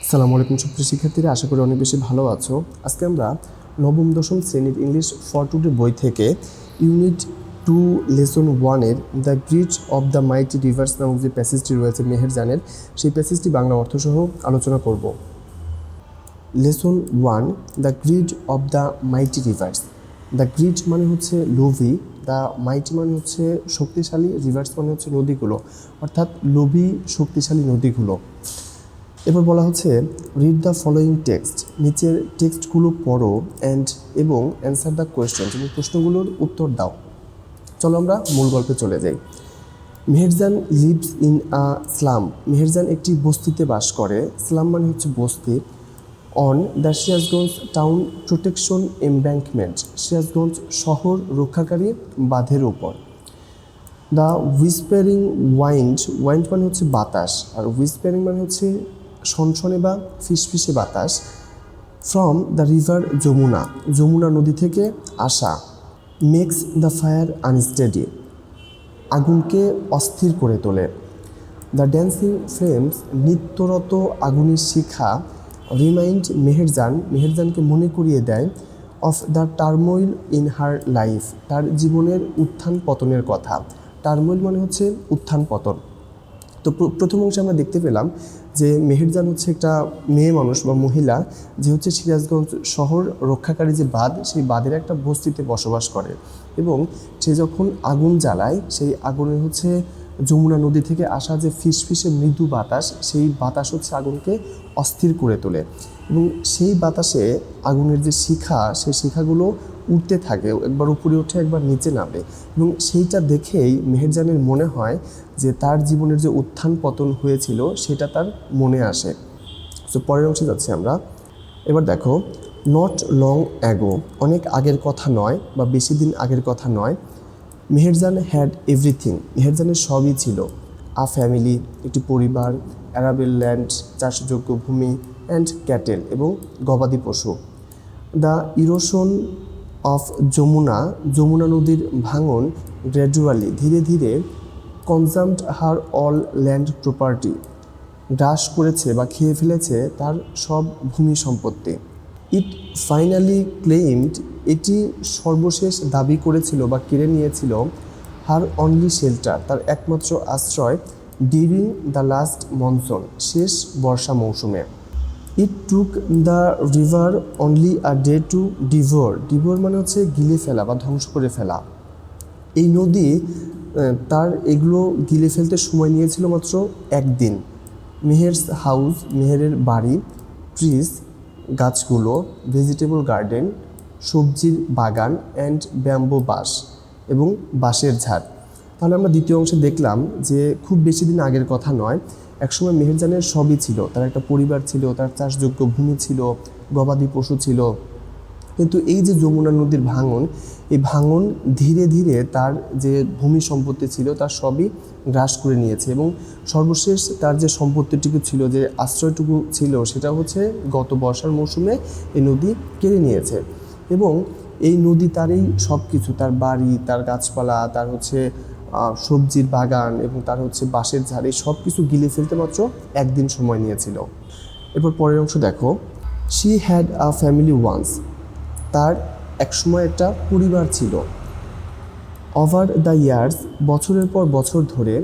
আসসালামু আলাইকুম সুপ্রিয় শিক্ষার্থীরা, আশা করি অনেক বেশি ভালো আছো। আজকে আমরা নবম দশম শ্রেণীর ইংলিশ ফর টুডে বই থেকে ইউনিট 2 লেসন 1-এর the greed of the mighty rivers নামক যে প্যাসেজটি রয়েছে মেহেরজানের, সেই প্যাসেজটি বাংলা অর্থসহ আলোচনা করব। Lesson 1, the greed of the mighty reverse. The grid মানে হচ্ছে লোভী, দ্য মাইটি মানে হচ্ছে শক্তিশালী, রিভার্স মানে হচ্ছে নদীগুলো, অর্থাৎ লোভী শক্তিশালী নদীগুলো। এবার বলা হচ্ছে রিড দ্য ফলোয়িং টেক্সট, নিচের টেক্সটগুলো পড়ো এবং অ্যান্সার দ্য কোয়েশ্চেন, এবং প্রশ্নগুলোর উত্তর দাও। চলো আমরা মূল গল্পে চলে যাই। Meherjan lives in a slum. Meherjan একটি বস্তিতে বাস করে। স্লাম মানে হচ্ছে বস্তি। On the Sirajganj town protection embankment, Sirajganj শহর রক্ষাকারী বাঁধের উপর। দ্য হুইসপারিং ওয়াইন্ড, ওয়াইন্ড মানে হচ্ছে বাতাস, আর হুইসপারিং মানে হচ্ছে সনসনে বা ফিসফিসে বাতাস। From the river Jamuna, Jamuna নদী থেকে আসা। মেক্স দ্য ফায়ার আনস্টেডি, আগুনকে অস্থির করে তোলে। দ্য ড্যান্সিং ফ্লেমস, নৃত্যরত আগুনের শিখা। রিমাইন্ড মেহেরজান, মেহেরজানকে মনে করিয়ে দেয় of the turmoil in her life, তার জীবনের উত্থান পতনের কথা। টার্মোইল মানে হচ্ছে উত্থান পতন। তো প্রথম অংশে আমরা দেখতে পেলাম যে মেহেরজান হচ্ছে একটা মেয়ে মানুষ বা মহিলা, যে হচ্ছে সিরাজগঞ্জ শহর রক্ষাকারী যে বাঁধ, সেই বাঁধের একটা বস্তিতে বসবাস করে, এবং সে যখন আগুন জ্বালায়, সেই আগুনের হচ্ছে যমুনা নদী থেকে আসা যে ফিসফিসে মৃদু বাতাস, সেই বাতাস হচ্ছে আগুনকে অস্থির করে তোলে, এবং সেই বাতাসে আগুনের যে শিখা, সেই শিখাগুলো উঠতে থাকে, একবার উপরে ওঠে একবার নিচে নামে, এবং সেইটা দেখেই মেহেরজানের মনে হয় যে তার জীবনের যে উত্থান পতন হয়েছিল সেটা তার মনে আসে। তো পরের অংশে যাচ্ছি আমরা। এবার দেখো, নট লং অ্যাগো, অনেক আগের কথা নয় বা বেশি দিন আগের কথা নয়। মেহেরজান হ্যাড এভরিথিং, মেহেরজানের সবই ছিল। আ ফ্যামিলি, একটি পরিবার। অ্যারাবেল ল্যান্ড, চাষযোগ্য ভূমি। অ্যান্ড ক্যাটেল, এবং গবাদি পশু। The erosion of Jamuna, Jamuna নদীর ভাঙন। গ্র্যাজুয়ালি, ধীরে ধীরে। Consumed her all land property, গ্রাস করেছে বা খেয়ে ফেলেছে তার সব ভূমি সম্পত্তি। ইট ফাইনালি ক্লেইমড, এটি সর্বশেষ দাবি করেছিল বা কেড়ে নিয়েছিল হার অনলি শেল্টার, তার একমাত্র আশ্রয়। ডিউরিং দ্য লাস্ট মনসুন, শেষ বর্ষা মৌসুমে। It took the river only a day to devour, devour মানে হচ্ছে গিলে ফেলা বা ধ্বংস করে ফেলা। এই নদী তার এগুলো গিলে ফেলতে সময় নিয়েছিল মাত্র একদিন। মেহেরস হাউস, মেহেরের বাড়ি। ট্রিজ, গাছগুলো। ভেজিটেবল গার্ডেন, সবজির বাগান। অ্যান্ড ব্যাম্বো বাঁশ, এবং বাঁশের ঝাড়। তাহলে আমরা দ্বিতীয় অংশে দেখলাম যে খুব বেশি দিন আগের কথা নয়, একসময় মেহেরজানের সবই ছিল, তার একটা পরিবার ছিল, তার চাষযোগ্য ভূমি ছিল, গবাদি পশু ছিল, কিন্তু এই যে যমুনা নদীর ভাঙন, এই ভাঙন ধীরে ধীরে তার যে ভূমি সম্পত্তি ছিল তার সবই গ্রাস করে নিয়েছে, এবং সর্বশেষ তার যে সম্পত্তিটুকু ছিল, যে আশ্রয়টুকু ছিল, সেটা হচ্ছে গত বর্ষার মৌসুমে এই নদী কেড়ে নিয়েছে। এবং এই নদী তার এই সব কিছু, তার বাড়ি, তার গাছপালা, তার হচ্ছে সবজির বাগান, এবং তার হচ্ছে বাঁশের ঝাড়, এই সব কিছু গিলে ফেলতে মাত্র একদিন সময় নিয়েছিল। এরপর পরের অংশ দেখো। She had a family once, তার একসময় একটা পরিবার ছিল। ওভার দ্য ইয়ার্স, বছরের পর বছর ধরে।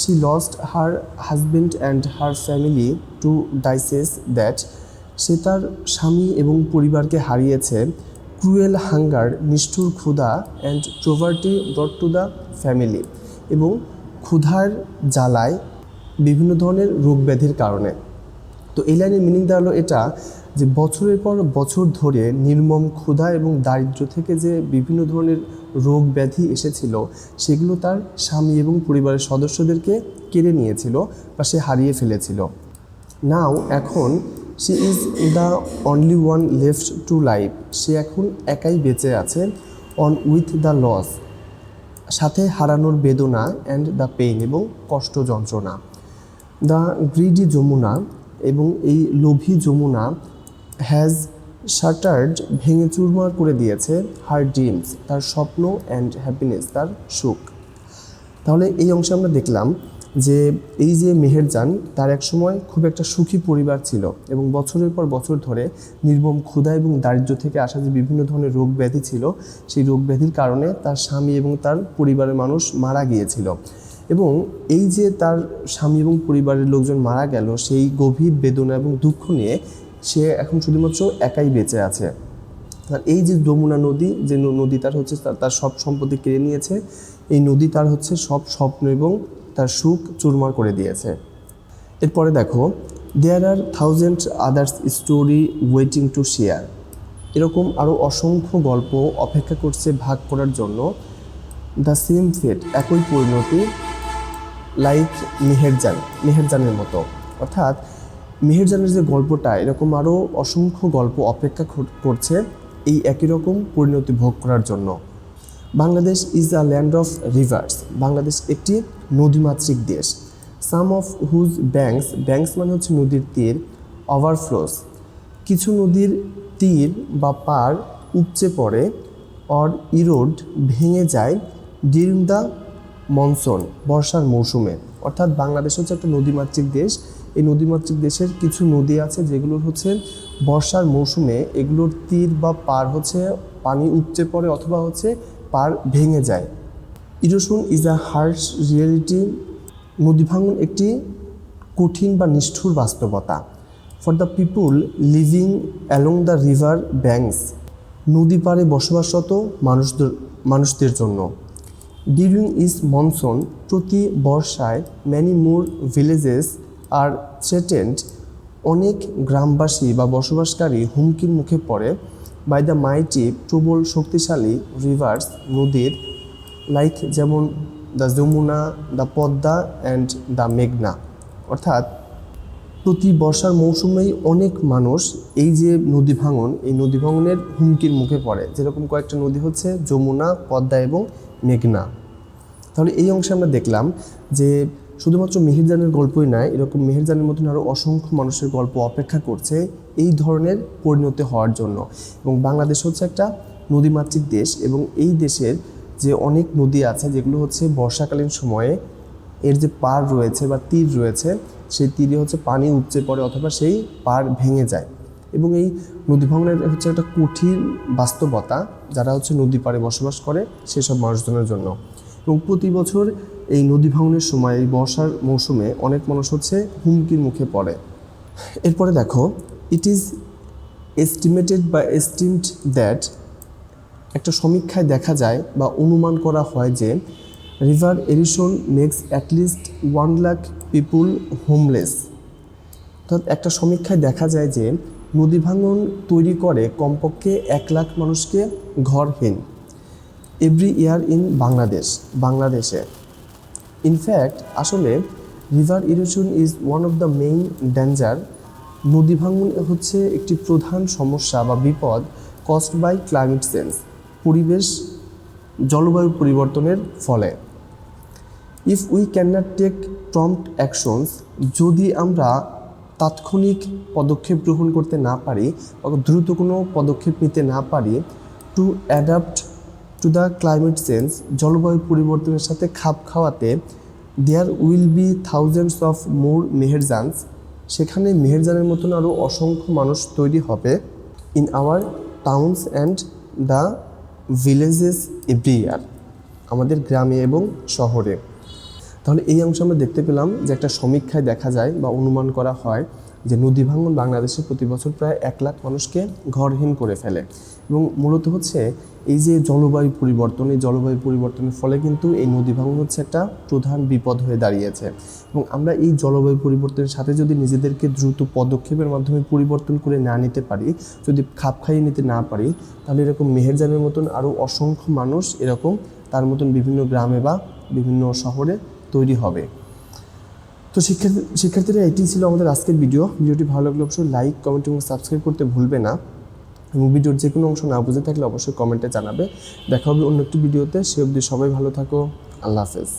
She lost her husband and her family to diseases that, সে তার স্বামী এবং পরিবারকে হারিয়েছে। ক্রুয়েল হাঙ্গার, নিষ্ঠুর ক্ষুধা। And poverty brought to the family, এবং ক্ষুধার জ্বালায় বিভিন্ন ধরনের রোগ ব্যাধির কারণে। তো এই লাইনের মিনিং দাঁড়ালো এটা যে বছরের পর বছর ধরে নির্মম ক্ষুধা এবং দারিদ্র্য থেকে যে বিভিন্ন ধরনের রোগ ব্যাধি এসেছিল, সেগুলো তার স্বামী এবং পরিবারের সদস্যদেরকে কেড়ে নিয়েছিল বা সে হারিয়ে ফেলেছিল। নাও, এখন। She is the only one left to life, সে এখন একাই বেঁচে আছে। অন উইথ দ্য লস, সাথে হারানোর বেদনা। অ্যান্ড দ্য পেইন, এবং কষ্ট যন্ত্রণা। দ্য গ্রিডি যমুনা, এবং এই লোভী যমুনা। হ্যাজ শাটার্ড, ভেঙে চুরমার করে দিয়েছে। হার ড্রিমস, তার স্বপ্ন। অ্যান্ড হ্যাপিনেস, তার সুখ। তাহলে এই অংশে আমরা দেখলাম যে এই যে মেহেরজান তার একসময় খুব একটা সুখী পরিবার ছিল এবং বছরের পর বছর ধরে নির্মম ক্ষুধা এবং দারিদ্র্য থেকে আসা যে বিভিন্ন ধরনের রোগ ব্যাধি ছিল সেই রোগ ব্যাধির কারণে তার স্বামী এবং তার পরিবারের মানুষ মারা গিয়েছিল এবং এই যে তার স্বামী এবং পরিবারের লোকজন মারা গেল সেই গভীর বেদনা এবং দুঃখ নিয়ে সে এখন শুধুমাত্র একাই বেঁচে আছে। আর এই যে যমুনা নদী, যে নদী তার হচ্ছে তার সব সম্পত্তি কেড়ে নিয়েছে, এই নদী তার হচ্ছে সব স্বপ্ন এবং তার সুখ চুরমার করে দিয়েছে। এরপরে দেখো, there are thousand others story waiting to share. এরকম আরও অসংখ্য গল্প অপেক্ষা করছে ভাগ করার জন্য। দ্য সেম ফেট, একই পরিণতি, লাইক মেহেরজানের মতো। অর্থাৎ মেহেরজানের যে গল্পটা, এরকম আরও অসংখ্য গল্প অপেক্ষা করছে এই একই রকম পরিণতি ভোগ করার জন্য। Bangladesh is a land of rivers. Bangladesh একটি নদীমাতৃক দেশ। সাম অফ হুজ ব্যাঙ্কস মানে হচ্ছে নদীর তীর, ওভারফ্লোস, কিছু নদীর তীর বা পার উপচে পড়ে, অর ইরোড ভেঙে যায়, ডিউরিং দ্য মনসুন, বর্ষার মৌসুমে। অর্থাৎ বাংলাদেশ হচ্ছে একটা নদীমাতৃক দেশ। এই নদীমাতৃক দেশের কিছু নদী আছে যেগুলোর হচ্ছে বর্ষার মৌসুমে এগুলোর তীর বা পার হচ্ছে পানি উপচে পড়ে অথবা হচ্ছে পার ভেঙে যায়। Erosion is a harsh reality. নদী ভাঙন একটি কঠিন বা নিষ্ঠুর বাস্তবতা। For the people living along the river banks, নদী পাড়ে বসবাসরত মানুষদের জন্য। ডিউরিং ইজ মনসুন, প্রতি বর্ষায় many more villages are threatened, অনেক গ্রামবাসী বা বসবাসকারী হুমকির মুখে পড়ে। বাই দ্য মাইটি, প্রবল শক্তিশালী, রিভার্স, নদীর, লাইক যেমন the Jamuna, the Padma and the মেঘনা। অর্থাৎ প্রতি বর্ষার মৌসুমেই অনেক মানুষ এই যে নদী ভাঙন, এই নদী ভাঙনের হুমকির মুখে পড়ে। যেরকম কয়েকটা নদী হচ্ছে যমুনা, পদ্মা এবং মেঘনা। তাহলে এই অংশে আমরা দেখলাম যে শুধুমাত্র মেহেরজানের গল্পই নয়, এরকম মেহেরজানের মতন আরও অসংখ্য মানুষের গল্প অপেক্ষা করছে এই ধরনের পরিণতি হওয়ার জন্য। এবং বাংলাদেশ হচ্ছে একটা নদীমাতৃক দেশ এবং এই দেশের যে অনেক নদী আছে যেগুলো হচ্ছে বর্ষাকালীন সময়ে এর যে পার রয়েছে বা তীর রয়েছে সেই তীরে হচ্ছে পানি উপচে পড়ে অথবা সেই পার ভেঙে যায়। এবং এই নদী ভাঙনের হচ্ছে একটা কঠিন বাস্তবতা যারা হচ্ছে নদী পাড়ে বসবাস করে সেসব মানুষজনের জন্য। এবং প্রতি বছর এই নদী ভাঙনের সময়, এই বর্ষার মৌসুমে অনেক মানুষ হচ্ছে হুমকির মুখে পড়ে। এরপরে দেখো, ইট ইজ এস্টিমেটেড বা এস্টিমড দ্যাট, একটা সমীক্ষায় দেখা যায় বা অনুমান করা হয় যে রিভার এরিশন মেক্স অ্যাটলিস্ট 1 লাখ পিপুল হোমলেস। অর্থাৎ একটা সমীক্ষায় দেখা যায় যে নদী ভাঙন তৈরি করে কমপক্ষে 1 লাখ মানুষকে ঘরহীন এভরি ইয়ার ইন বাংলাদেশে। ইনফ্যাক্ট আসলে river erosion is one of the main danger. নদী ভাঙন হচ্ছে একটি প্রধান সমস্যা বা বিপদ কজড বাই ক্লাইমেট চেঞ্জ, জলবায়ু পরিবর্তনের ফলে। If we can not take prompt actions, যদি আমরা তাৎক্ষণিক পদক্ষেপ গ্রহণ করতে না পারি বা দ্রুত কোনো পদক্ষেপ নিতে না পারি, to adapt to the climate change, জলবায়ু পরিবর্তনের সাথে খাপ খাওয়াতে, there will be thousands of more Meherjans, সেখানে মেহেরজানের মতন আরও অসংখ্য মানুষ তৈরি হবে। In our towns and the villages every year, আমাদের গ্রামে এবং শহরে। তাহলে এই অংশে আমরা দেখতে পেলাম যে একটা সমীক্ষায় দেখা যায় বা অনুমান করা হয় যে নদী ভাঙন বাংলাদেশে প্রতি বছর প্রায় 1 লাখ মানুষকে ঘরহীন করে ফেলে। এবং মূলত হচ্ছে এই যে জলবায়ু পরিবর্তন, এই জলবায়ু পরিবর্তনের ফলে কিন্তু এই নদী ভাঙন হচ্ছে একটা প্রধান বিপদ হয়ে দাঁড়িয়েছে। এবং আমরা এই জলবায়ু পরিবর্তনের সাথে যদি নিজেদেরকে দ্রুত পদক্ষেপের মাধ্যমে পরিবর্তন করে না নিতে পারি, যদি খাপ খাইয়ে নিতে না পারি, তাহলে এরকম মেহেরজানের মতন আরও অসংখ্য মানুষ এরকম তার মতন বিভিন্ন গ্রামে বা বিভিন্ন শহরে তৈরি হবে। তো শিক্ষার্থীরা এটি ছিল আমাদের আজকের ভিডিওটি ভালো লাগলে অবশ্যই লাইক, কমেন্ট এবং সাবস্ক্রাইব করতে ভুলবে না। এবং ভিডিওর যে কোনো অংশ না বুঝে থাকলে অবশ্যই কমেন্টে জানাবে। দেখা হবে অন্য একটি ভিডিওতে। সে অবধি সবাই ভালো থাকো। আল্লাহ হাফেজ।